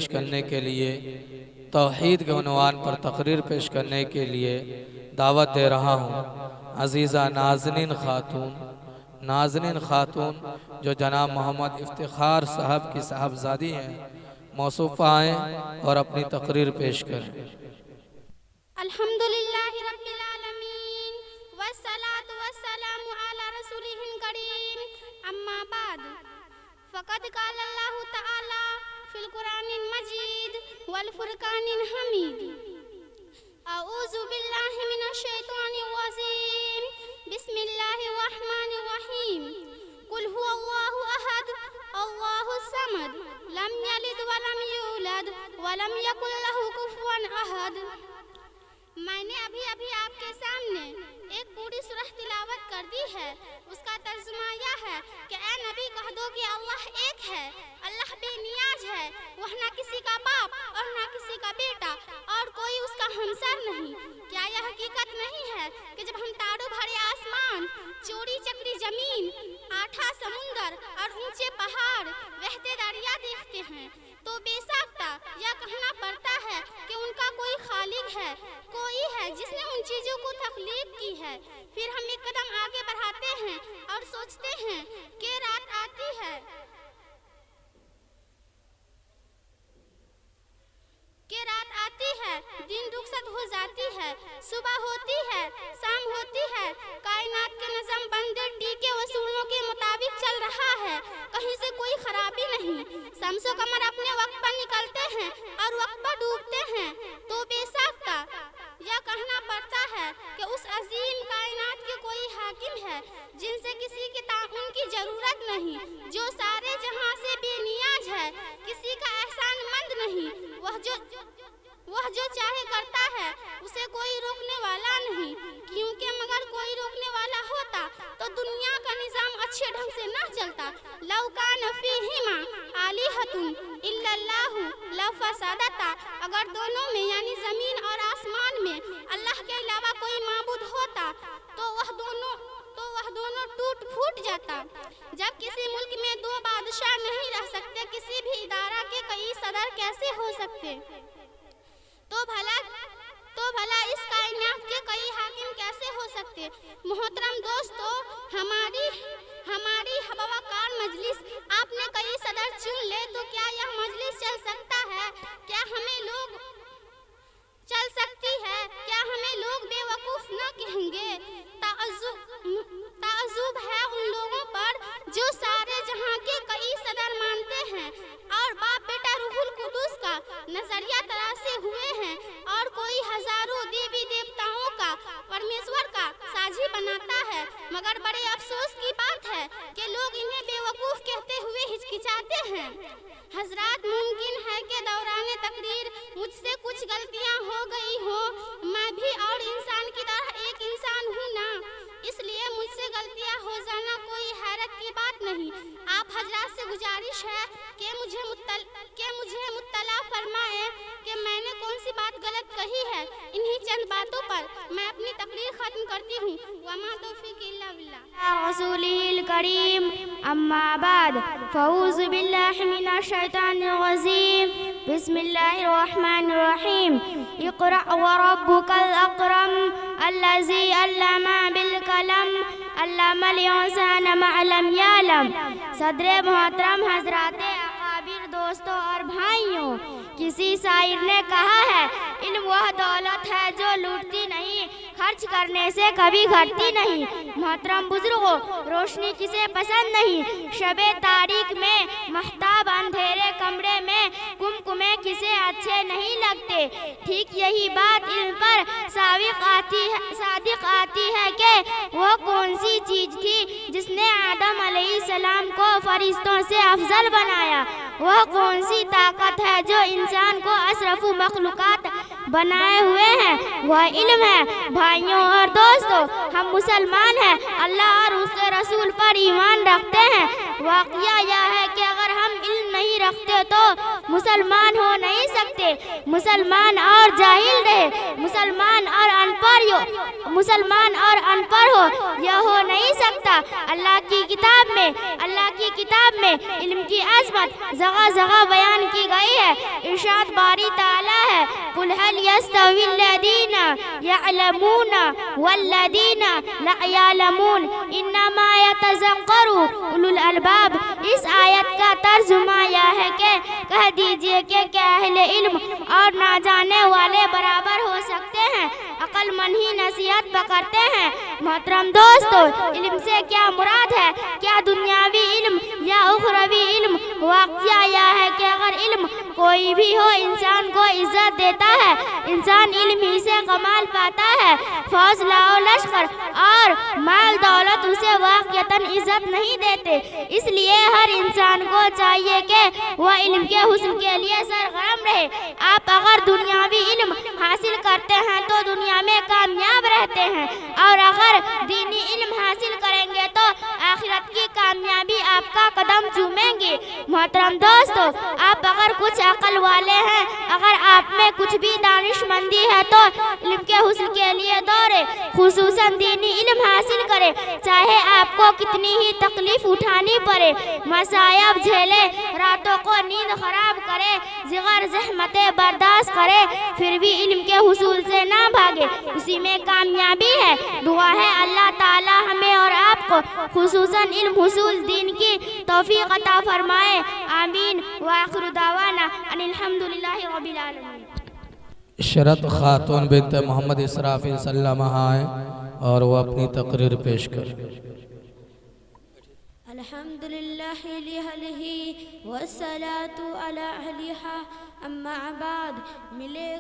پیش کرنے کے لیے، توحید کے عنوان پر تقریر پیش کرنے کے لیے دعوت دے رہا ہوں عزیزہ نازنین خاتون جو جناب محمد افتخار صاحب کی صاحبزادی ہیں، موصوفہ آئیں اور اپنی تقریر پیش کریں۔ الحمدللہ رب العالمین والصلاة والسلام علی رسولہ الکریم، اما بعد فقد قال اللہ تعالی فی القرآن المجید والفرقان الحمید، اعوذ باللہ من الشیطان الرجیم، بسم اللہ الرحمن الرحیم، قل هو اللہ احد اللہ الصمد لم یلد ولم یولد ولم یکن لہ کفوا احد۔ میں نے ابھی آپ کے سامنے ایک پوری سورہ تلاوت کر دی ہے۔ اس کا ترجمہ یہ ہے کہ اے نبی کہہ دو کہ اللہ ایک ہے، اللہ بے نیاز ہے، وہ نہ کسی کا باپ اور نہ کسی کا بیٹا اور کوئی اس کا ہمسر نہیں۔ کیا یہ حقیقت نہیں ہے کہ جب ہم تاروں بھرے آسمان، چوڑی چکری زمین، آٹھا سمندر اور اونچے پہاڑ، بہتے دریا دیکھتے ہیں تو بے ساختہ یہ کہنا پڑتا ہے کہ ان کا کوئی خالق ہے، کوئی ہے جس نے ان چیزوں کو تخلیق کی ہے۔ پھر ہم ایک قدم آگے بڑھاتے ہیں اور سوچتے ہیں کہ رات آتی ہے، دن رخصت ہو جاتی ہے، صبح ہوتی ہے، شام ہوتی ہے، کائنات کے نظم بندر ٹیکے اصولوں کے مطابق چل رہا ہے، کہیں سے کوئی خرابی نہیں۔ شمس و قمر اپنے وقت پر نکلتے ہیں اور وقت پر ڈوبتے ہیں تو بے ساختہ یہ کہنا پڑتا ہے کہ اس عظیم کائنات کے کوئی حاکم ہے جن سے کسی کے تعاون کی ضرورت نہیں، جو سارے جہاں سے بے نیاز ہے، کسی کا احسان مند نہیں، وہ جو چاہے کرتا ہے، اسے کوئی روکنے والا نہیں، کیونکہ مگر کوئی روکنے والا ہوتا تو دنیا کا نظام اچھے ڈھنگ سے نہ چلتا۔ لو کان فیہما آلہۃ الا اللہ لفسدتا، اگر دونوں میں یعنی زمین اور آسمان میں اللہ کے علاوہ کوئی معبود ہوتا تو وہ دونوں ٹوٹ پھوٹ جاتا۔ جب کسی ملک میں دو بادشاہ نہیں رہ سکتے، کسی بھی ادارہ کے کئی صدر کیسے ہو سکتے؟ تو بھلا اس کائنات کے کئی حاکم کیسے ہو سکتے؟ محترم دوستو، ہماری باوقار مجلس آپ نے کئی صدر چن لے تو کیا یہ مجلس چل سکتا ہے؟ کیا ہمیں لوگ چل سکتی ہے؟ کیا ہمیں لوگ بے وقوف نہ کہیں گے؟ تعجب ہے ان لوگوں پر جو سارے جہاں کے کئی صدر مانتے ہیں اور باپ بیٹا روح القدس کا نظریہ تراشے ہوئے ہیں اور کوئی ہزاروں دیوی دیوتاؤں کا پرمیشور کا ساجی بناتا ہے، مگر بڑے افسوس کی بات ہے کہ لوگ انہیں بے وقوف کہتے ہوئے ہچکچاتے ہیں۔ حضرات، ممکن ہے کہ دوران تقریر مجھ سے کچھ غلطیاں ہو گئی ہوں، میں بھی اور انسان کی طرح ایک انسان ہوں نا، اس لیے مجھ سے غلطیاں ہو جانا کوئی حیرت کی بات نہیں۔ آپ حضرات سے گزارش ہے کہ مجھے مطلع فرمائیں کہ میں نے کون سی بات غلط کہی ہے۔ انہی چند باتوں پر میں اپنی تقریر ختم کرتی ہوں۔ وما توفیق الا باللہ۔ رسولہ الکریم، اما بعد، فاعوذ باللہ من الشیطان الرجیم، بسم اللہ الرحمن الرحیم، اقرأ وربک الاکرم الذی علم بالقلم علم الانسان ما لم یعلم۔ صدر محترم، حضرات اکابر، دوستوں اور بھائیوں، کسی شاعر نے کہا ہے علم وہ دولت ہے جو لوٹتی نہیں، خرچ کرنے سے کبھی گھٹتی نہیں۔ محترم بزرگوں، روشنی کسے پسند نہیں؟ شب تاریک میں، مہتاب اندھیرے کمرے میں، کمکمے کسے اچھے نہیں لگتے؟ ٹھیک یہی بات علم پر صادق آتی ہے کہ وہ کون سی چیز تھی جس نے آدم علیہ السلام کو فرشتوں سے افضل بنایا؟ وہ کون سی طاقت ہے جو انسان کو اشرف مخلوقات بنائے ہوئے ہیں؟ وہ علم ہے۔ بھائیوں اور دوستوں، ہم مسلمان ہیں، اللہ اور اس کے رسول پر ایمان رکھتے ہیں۔ واقعہ یہ ہے کہ اگر ہم علم نہیں رکھتے تو مسلمان ہو نہیں سکتے. مسلمان اور جاہل رہے, مسلمان اور ان پڑھ ہو, یہ ہو نہیں سکتا. اللہ کی کتاب میں علم کی عظمت جگہ جگہ بیان کی گئی ہے. ارشاد باری تعالی ہے, قل هل يستوي الذين يعلمون والذين لا يعلمون انما يتذكر اولو الالباب. اس آیت کا ترجمہ یہ ہے کہ کہہ دیجئے کہ کیا اہل علم اور نہ جانے والے برابر ہو سکتے ہیں, عقل مند ہی نصیحت پکڑتے ہیں. محترم دوستو, علم سے کیا مراد ہے؟ کیا دنیاوی علم یا اخروی علم؟ واقعہ یہ ہے کہ اگر علم کوئی بھی ہو انسان کو عزت دیتا ہے, انسان علم ہی سے کمال پاتا ہے. فوج لاؤ لشکر اور مال دولت اسے واقعتاً عزت نہیں دیتے. اس لیے ہر انسان کو چاہیے کہ وہ علم کے حسن کے لیے سرگرم رہے. آپ اگر دنیاوی علم حاصل کرتے ہیں تو دنیا میں کامیاب رہتے ہیں, اور اگر دینی علم حاصل کریں گے تو آخرت کی کامیابی آپ کا قدم چومیں گی. محترم دوستو, آپ اگر کچھ عقل والے ہیں, اگر آپ میں کچھ بھی دانش مندی ہے تو علم کے حصول کے لیے دوڑے, خصوصاً دینی علم حاصل کرے. چاہے آپ کو کتنی ہی تکلیف اٹھانی پڑے, مصائب جھیلے, راتوں کو نیند خراب کرے, زغر زحمتیں برداشت کرے, پھر بھی علم کے حصول سے نہ بھاگے, اسی میں کامیابی ہے. دعا ہے اللہ تعالی ہمیں اور آپ کو خصوصاً علم حصول دین کی توفیق عطا فرمائے. آمین. وآخر دعوانا ان الحمدللہ رب العالمین. شرط خاتون بنت محمد اسرافیل سلمہ آئیں اور وہ اپنی تقریر پیش کریں. الحمدللہ لأہلہ والصلاة علی اہلہا. اما بعد, ملے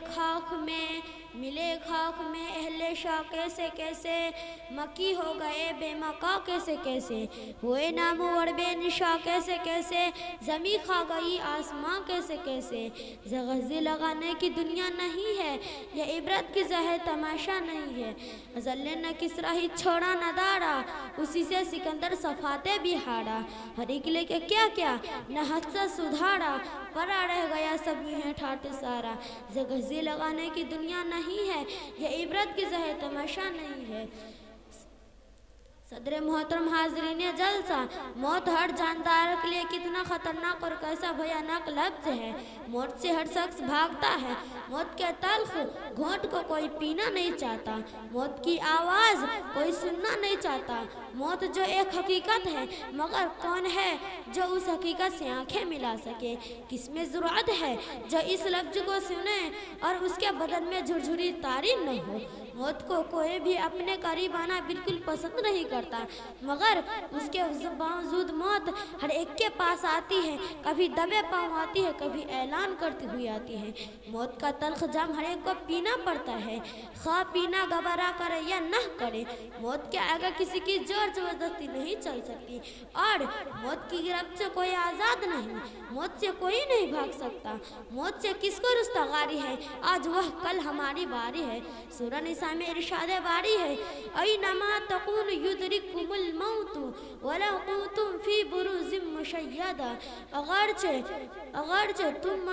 خاک میں اہل شاہ کیسے کیسے, مکی ہو گئے بے مکا کیسے کیسے, ہوئے نامور بے نشا کیسے کیسے, زمین کھا گئی آسماں کیسے کیسے. زغزی لگانے کی دنیا نہیں ہے, یہ عبرت کی ظاہر تماشا نہیں ہے. ذل نہ کسرا ہی چھوڑا نہ داڑا, اسی سے سکندر صفاتے بھی ہاڑا. ہر ایک لے کے کیا نہ حد سے سدھاڑا, پڑا رہ گیا سب میں ٹھاٹ سارا. زغزی لگانے کی دنیا نہیں ہے, یہ عبرت کی ظاہر تماشا نہیں ہے. صدر محترم حاضرین جلسہ, موت ہر جاندار کے لیے کتنا خطرناک اور کیسا بھیانک لفظ ہے. موت سے ہر شخص بھاگتا ہے, موت کے تلخ گھونٹ کو کوئی پینا نہیں چاہتا, موت کی آواز کوئی سننا نہیں چاہتا. موت جو ایک حقیقت ہے, مگر کون ہے جو اس حقیقت سے آنکھیں ملا سکے؟ کس میں جرأت ہے جو اس لفظ کو سنے اور اس کے بدن میں جھرجھری تاری نہ ہو؟ موت کو کوئی بھی اپنے قریب آنا بالکل پسند نہیں کرتا, مگر اس کے باوجود موت ہر ایک کے پاس آتی ہے. کبھی دبے پاؤں آتی ہے, کبھی اعلان کرتی ہوئی آتی ہے. موت کا تلخ جام ہر ایک کو پینا پڑتا ہے, خواہ پینا گوارا کرے یا نہ کرے. موت کے آگے کسی کی زور زبردستی نہیں چل سکتی, اور موت کی گرفت سے کوئی آزاد نہیں. موت سے کوئی نہیں بھاگ سکتا. موت سے کس کو رستگاری ہے؟ آج وہ کل ہماری باری ہے. سورہ نساء میں ارشاد باری ہے, اینما تکون یدرککم الموت ولو کنتم فی بروج مشیدہ. اگرچہ تم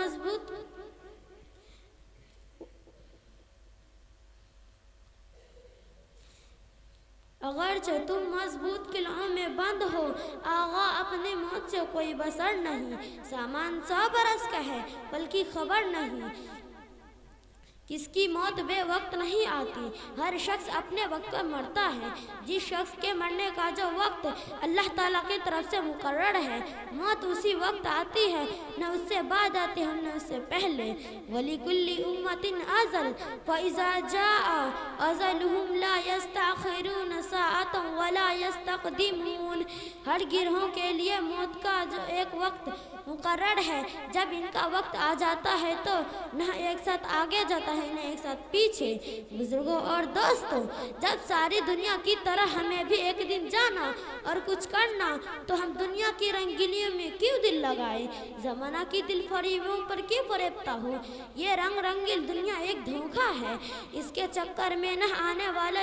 مضبوط قلعوں میں بند ہو, آغا اپنے موت سے کوئی بصر نہیں. سامان 100 برس کا ہے بلکہ خبر نہیں. کس کی موت بے وقت نہیں آتی, ہر شخص اپنے وقت پر مرتا ہے. جس شخص کے مرنے کا جو وقت اللہ تعالیٰ کی طرف سے مقرر ہے, موت اسی وقت آتی ہے, نہ اس سے بعد آتی ہے نہ اس سے پہلے. وَلِكُلِّ أُمَّةٍ أَجَلٌ فَإِذَا جَاءَ أَجَلُهُمْ لَا يَسْتَأْخِرُونَ سَاعَةً وَلَا يَسْتَقْدِمُونَ. ہر گروہوں کے لیے موت کا جو ایک وقت مقرر ہے, جب ان کا وقت آ جاتا ہے تو نہ ایک ساتھ آگے جاتا ہے نہ ایک ساتھ پیچھے. بزرگوں اور دوستوں, جب ساری دنیا کی طرح ہمیں بھی ایک دن جانا اور کچھ کرنا, تو ہم دنیا کی رنگینیوں میں کیوں دل لگائے, زمانہ کی دل فریبوں پر کیوں فریبتا ہو. یہ رنگ رنگیل دنیا ایک دھوکہ ہے, اس کے چکر میں نہ آنے والا